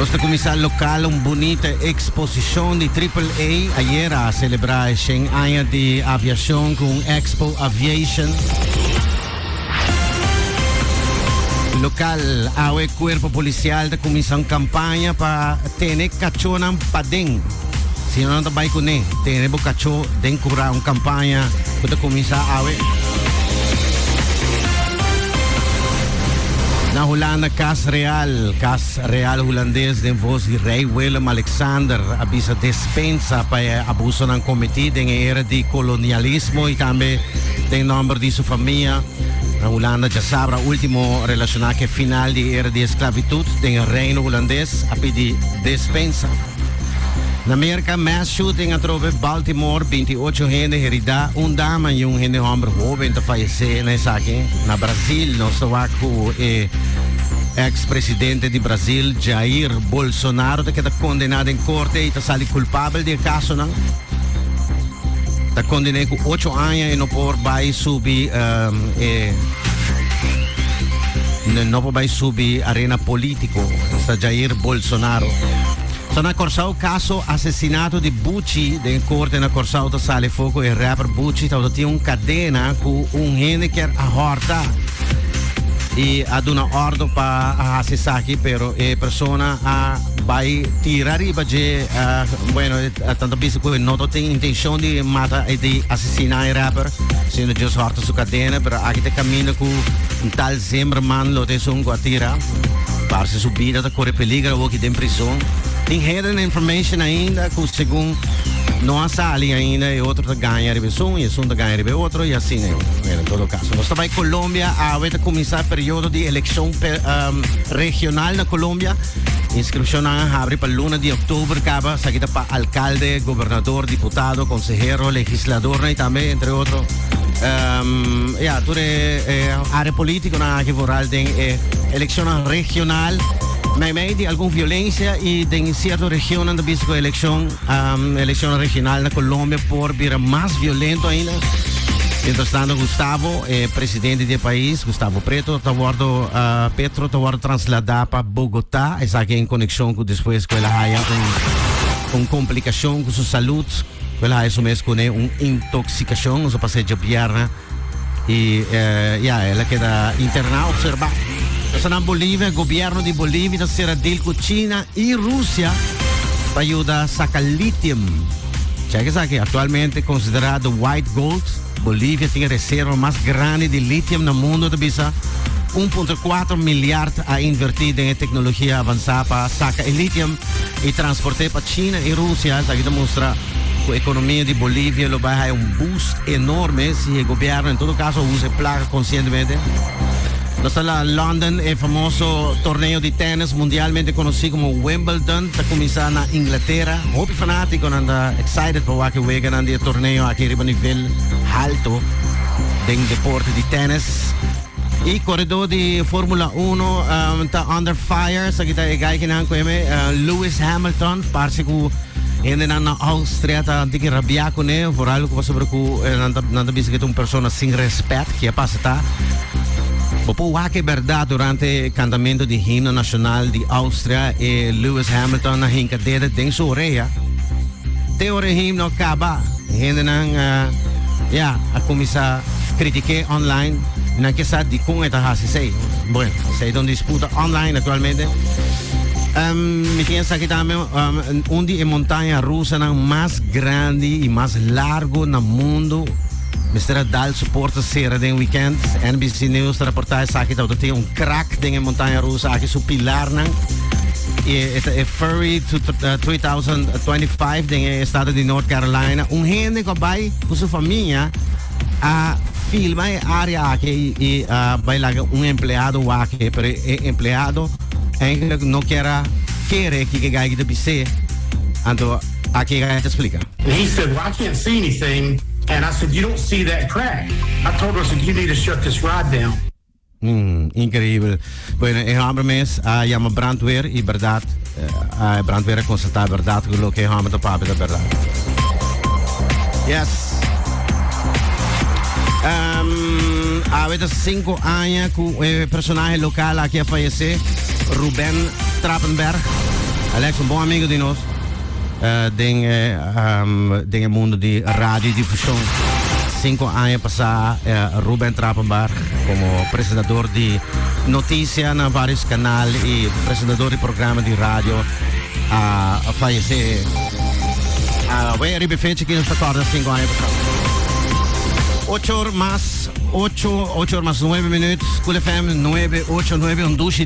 Nuestra comisar local, una bonita exposición de AAA. Ayer a celebrar 100 años de aviación con Expo Aviation. Local, el cuerpo policial de comisión campaña para tener cachonan padeng. Si no anda vai con él, tenemos cacho de curar una campaña para comenzar na Holanda, Cas Real holandês de voz de rei Willem Alexander avisa dispensa para abuso ng cometido en era de colonialismo y também tem nombre de su familia. Na Holanda já sabe último relacionado que final de era de esclavitud en reino holandês a pedir dispensa. Na América, mass shooting a trove Baltimore, 28 gente herida, dama e gente homem jovem a falecer nessa aqui. Na Brasil, nosso ex-presidente de Brasil, Jair Bolsonaro, que está condenado em corte e está saindo culpável do caso, não? Está condenado com 8 anos e não pode vai subir não pode vai subir arena político. Está Jair Bolsonaro. Sono accorsato il caso assassinato di Bucci, in corte na accorsato da sale fuoco e rapper Bucci tinha un cadena con un handicap a horta e ad una ordine para assassaki pero persona a vai tirare baje bueno tanto visto che non tem intenzione di matar e di assassinare il rapper sino giusto horta su cadena però anche te cammina con un tal Zimmerman lo te son a tira parse subida da corre peligro o che in prigione. Tem hidden information ainda, que segundo não sale ainda, e outro ganha um, e segundo ganha outro, e assim, em todo caso. Nós estamos em Colômbia, vai começar o período de eleição regional na Colômbia. Inscrição abre para luna de outubro, acaba, seguida para alcalde, governador, diputado, consejero, legislador, e também, entre outros. Toda área política na que voral tem eleição regional. Mas de alguma violência e em certa região anda visto a eleição regional na Colômbia por vir mais violento ainda. Entretanto, Gustavo, presidente do país, Gustavo Petro, está trasladar para Bogotá, está aqui em conexão com depois que ela haya uma complicação com sua saúde, que ela haya mesmo com uma intoxicação, não se passa de pierna e ela queda internada, observada. Na Bolívia, o governo de Bolívia será deal com China e Rússia para ajudar a sacar lítio. Cheque isso aqui, atualmente considerado white gold, Bolívia tem a reserva mais grande de lítio no mundo, de 1,4 milhões a invertir em tecnologia avançada para sacar lítio e transportar para China e Rússia. Isso aqui demonstra que a economia de Bolívia vai ter boost enorme se o governo, em todo caso, usa placa conscientemente. Nós estamos em London, o famoso torneio de tênis mundialmente conhecido como Wimbledon, está começando na Inglaterra. Muito fanático, anda excited para que venha nesse torneio aqui a nível alto do deporte de tênis. E corredor de Fórmula 1 está under fire, sa kita igay kinang ko Lewis Hamilton, parece que hindi na Austria está de rabiaco ne, por algo que sobre que nanda biscuit persona sem respeito, que passa tá. Opo que verdade durante o cantamento de himno nacional de Áustria e Lewis Hamilton na hincadeira de sua orelha. Teoria himno acaba, ainda não a começar a criticar online, não que sabe de como está a sei. Bueno, sei de disputa online atualmente. Me pensa que também onde a montanha russa mais grande e mais largo no mundo. Mr. Dal suporta sera den weekend. NBC News reportage sa kita dat tem crack dengan montanha russa aqui su pilar nang. E Furry 3025 den estado de North Carolina. Gente que vai com sua família a filmar a área aqui e vai lá empleado aqui, pero empleado eigenlijk não quer que gague de BC. Então aqui a gente explica. He said, well, I can't see anything. And I said, you don't see that crack. I told her, I said, you need to shut this ride down. Incrível. Bueno, en hambre mes, llama brandweer y verdad. Brandweer constatar verdad con lo que hambre de papi de verdad. Yes. A veces 5 años con el personaje local aquí a fallecer, Rubén Trappenberg. Alex, un buon amigo di nos. Del mundo di radiodifusión. 5 años passados, Ruben Trappenberg como presentador de noticias en varios canales y presentador de programas de radio falleció. Voy a repetir que nos acorda 5 años pasados. 8 horas más 9 minutos. Cool FM 989, un douche